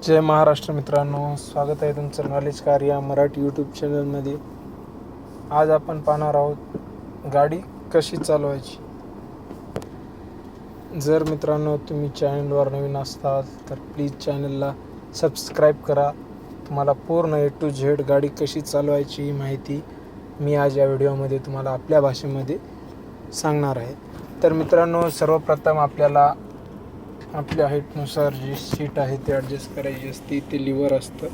जय महाराष्ट्र मित्रांनो, स्वागत आहे तुमचं नॉलेज कार्य मराठी यूट्यूब चॅनलमध्ये. आज आपण पाहणार आहोत गाडी कशी चालवायची. जर मित्रांनो तुम्ही चॅनलवर नवीन असताल तर प्लीज चॅनलला सबस्क्राईब करा. तुम्हाला पूर्ण A to Z गाडी कशी चालवायची ही माहिती मी आज या व्हिडिओमध्ये तुम्हाला आपल्या भाषेमध्ये सांगणार आहे. तर मित्रांनो, सर्वप्रथम आपल्याला आपल्या हाईटनुसार जी सीट आहे ते ॲडजस्ट करायची असते. ते लिव्हर असतं,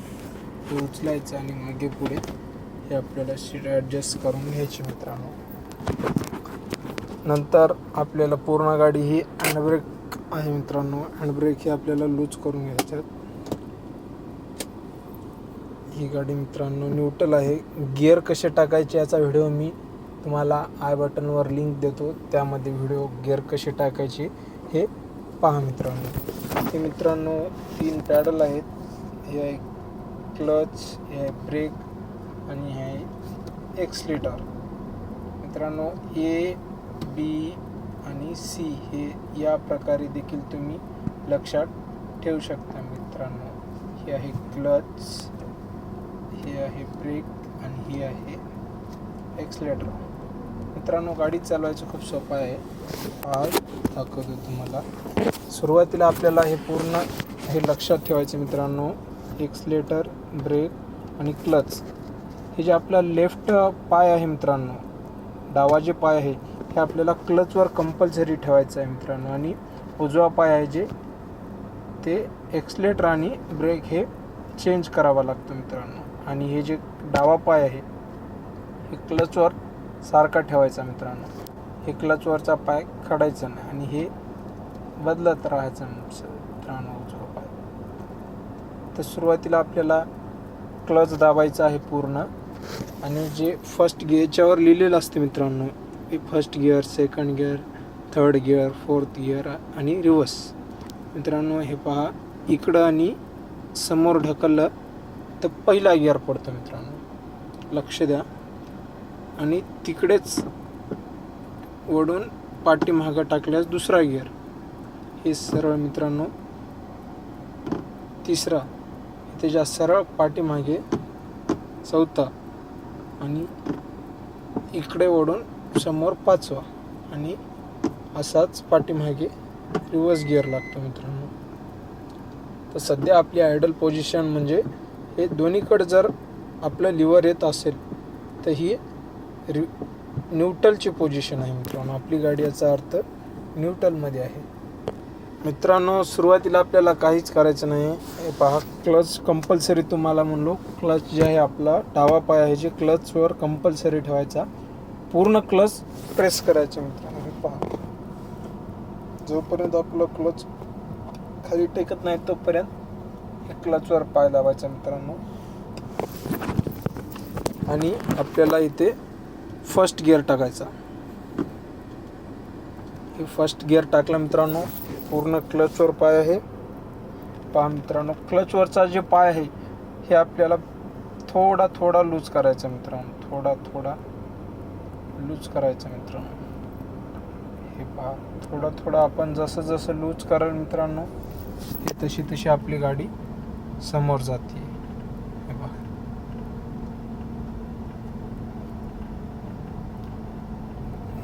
ते उचलायचं आणि मागे पुढे हे आपल्याला सीट ॲडजस्ट करून घ्यायची मित्रांनो. नंतर आपल्याला पूर्ण गाडी ही हँडब्रेक आहे मित्रांनो. हँडब्रेक हे आपल्याला लूज करून घ्यायचं. ही गाडी मित्रांनो न्यूट्रल आहे. गिअर कसे टाकायचे याचा व्हिडिओ मी तुम्हाला आय बटनवर लिंक देतो, त्यामध्ये व्हिडिओ गिअर कसे टाकायचे हे पहा मित्रांनो. हे मित्रांनो 3 पॅडल आहेत. हे आहे क्लच, हे आहे ब्रेक आणि हे आहे एक्सलेटर. मित्रांनो A, B आणि C हे या प्रकारे देखील तुम्ही लक्षात ठेवू शकता मित्रांनो. हे आहे क्लच, हे आहे ब्रेक आणि हे आहे एक्सलेटर. मित्रांनो, गाडी चालवायचं खूप सोपं आहे. आज दाखवतो तुम्हाला. सुरुवातीला आपल्याला हे पूर्ण लक्षात ठेवायचं मित्रांनो. एक्सलेटर, ब्रेक आणि क्लच हे जे आपला लेफ्ट पाय आहे मित्रांनो, डावा जे पाय आहे हे आपल्याला क्लचवर कंपल्सरी ठेवायचं आहे मित्रांनो. आणि उजवा पाय आहे जे ते एक्सलेटर आणि ब्रेक हे चेंज करावा लागतो मित्रांनो. आणि हे जे डावा पाय आहे हे क्लचवर सारखा ठेवायचा मित्रांनो. हे क्लचवरचा पाय काढायचा नाही आणि हे बदलत राहायचं मित्रांनो उजवा पाय. तर सुरुवातीला आपल्याला क्लच दाबायचा आहे पूर्ण. आणि जे फर्स्ट गिअरच्यावर लिहिलेलं असते मित्रांनो, हे first gear, second gear, third gear, fourth gear आणि रिव्हर्स. मित्रांनो हे पहा, इकडं आणि समोर ढकललं तर पहिला गिअर पडतो मित्रांनो, लक्ष द्या. आणि तिकडेच ओढून पाठीमागं टाकल्यास दुसरा गिअर. हे सरळ मित्रांनो तिसरा, त्याच्या सरळ पाठीमागे चौथा आणि इकडे ओढून समोर पाचवा आणि असाच पाठीमागे रिव्हर्स गिअर लागतो मित्रांनो. तर सध्या आपली आयडल पोझिशन म्हणजे हे दोन्हीकडे जर आपलं लिव्हर येत असेल तर ही न्यूट्रलची पोझिशन आहे मित्रांनो. आपली गाडी याचा अर्थ न्यूट्रलमध्ये आहे मित्रांनो. सुरुवातीला आपल्याला काहीच करायचं नाही. हे पहा, क्लच कंपल्सरी तुम्हाला म्हणलो. क्लच जे आहे आपला डावा पाय आहे जे क्लचवर कंपल्सरी ठेवायचा. पूर्ण क्लच प्रेस करायचं मित्रांनो. हे पहा, जोपर्यंत आपलं क्लच खाली टेकत नाही तोपर्यंत हे क्लचवर पाय दाबायचा मित्रांनो. आणि आपल्याला इथे फर्स्ट गिअर टाकायचा. हे फर्स्ट गिअर टाकला मित्रांनो. पूर्ण क्लचवर पाय आहे. पहा मित्रांनो, क्लचवरचा जे पाय आहे हे आपल्याला थोडा थोडा लूज करायचा मित्रांनो. थोडा लूज करायचा मित्रांनो. हे पहा, थोडा आपण जसं लूज कराल मित्रांनो हे तशी आपली गाडी समोर जाते. हे पहा,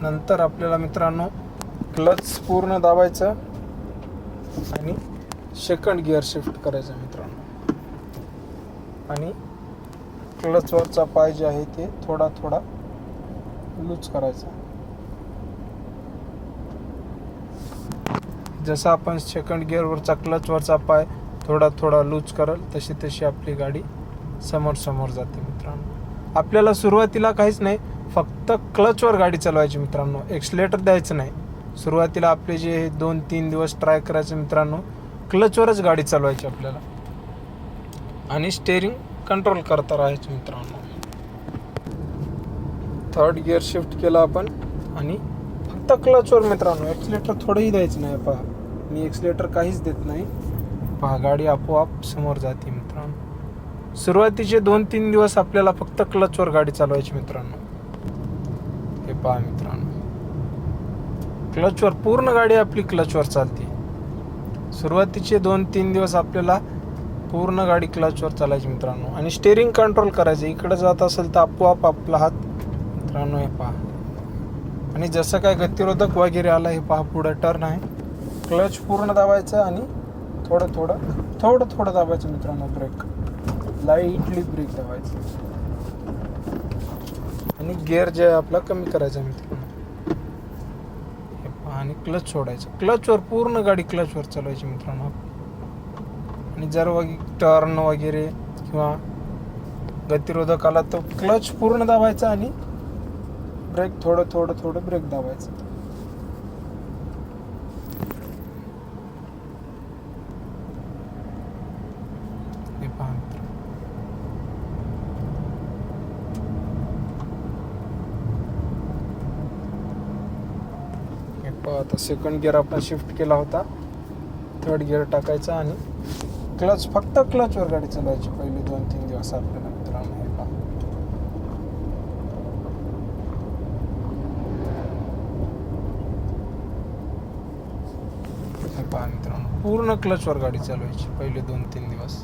नंतर आपल्याला मित्रांनो क्लच पूर्ण दाबायचं आणि सेकंड गिअर शिफ्ट करायचं मित्रांनो. आणि क्लचवरचा पाय जे आहे ते थोडा लूज करायचा. जसं आपण सेकंड गिअरवरचा क्लचवरचा पाय थोडा लूज कराल तशी आपली गाडी समोर जाते मित्रांनो. आपल्याला सुरुवातीला काहीच नाही, फक्त क्लचवर गाडी चालवायची मित्रांनो. एक्सलेटर द्यायचं नाही. सुरुवातीला आपले जे 2-3 दिवस ट्राय करायचं मित्रांनो. क्लचवरच गाडी चालवायची आपल्याला आणि स्टेअरिंग कंट्रोल करता राहायचं मित्रांनो. थर्ड गिअर शिफ्ट केला आपण आणि फक्त क्लचवर मित्रांनो. एक्सलेटर थोडंही द्यायचं नाही. पहा, मी एक्सलेटर काहीच देत नाही. पहा, गाडी आपोआप समोर जाते मित्रांनो. सुरुवातीचे 2-3 दिवस आपल्याला फक्त क्लचवर गाडी चालवायची मित्रांनो. हे पहा मित्रांनो, क्लचवर पूर्ण गाडी आपली क्लचवर चालते. सुरुवातीचे 2-3 दिवस आपल्याला पूर्ण गाडी क्लचवर चालायची मित्रांनो. आणि स्टेअरिंग कंट्रोल करायचं. इकडं जात असेल तर आपोआप आपला हात मित्रांनो हे पहा. आणि जसं काय गतिरोधक वगैरे आला हे पहा, पुढं टर्न आहे. क्लच पूर्ण दाबायचं आणि थोडं थोडं दाबायचं मित्रांनो. ब्रेक लाईटली ब्रेक दाबायचं आणि गिअर जे आहे आपला कमी करायचा मित्रांनो. हे पहा. आणि क्लच सोडायचं. क्लचवर पूर्ण गाडी क्लचवर चालवायची मित्रांनो. आणि जर टर्न वगैरे किंवा गतिरोधक आला तर क्लच पूर्ण दाबायचा आणि ब्रेक थोडं ब्रेक दाबायचं. हे पहा मित्रांनो. हे पहा, आता सेकंड गिअर आपण शिफ्ट केला होता. थर्ड गिअर टाकायचा आणि क्लच, फक्त क्लचवर गाडी चालवायची पहिले 2-3 दिवस आपल्याला मित्रांनो. हे पहा. हे पहा मित्रांनो, पूर्ण क्लचवर गाडी चालवायची पहिले 2-3 दिवस.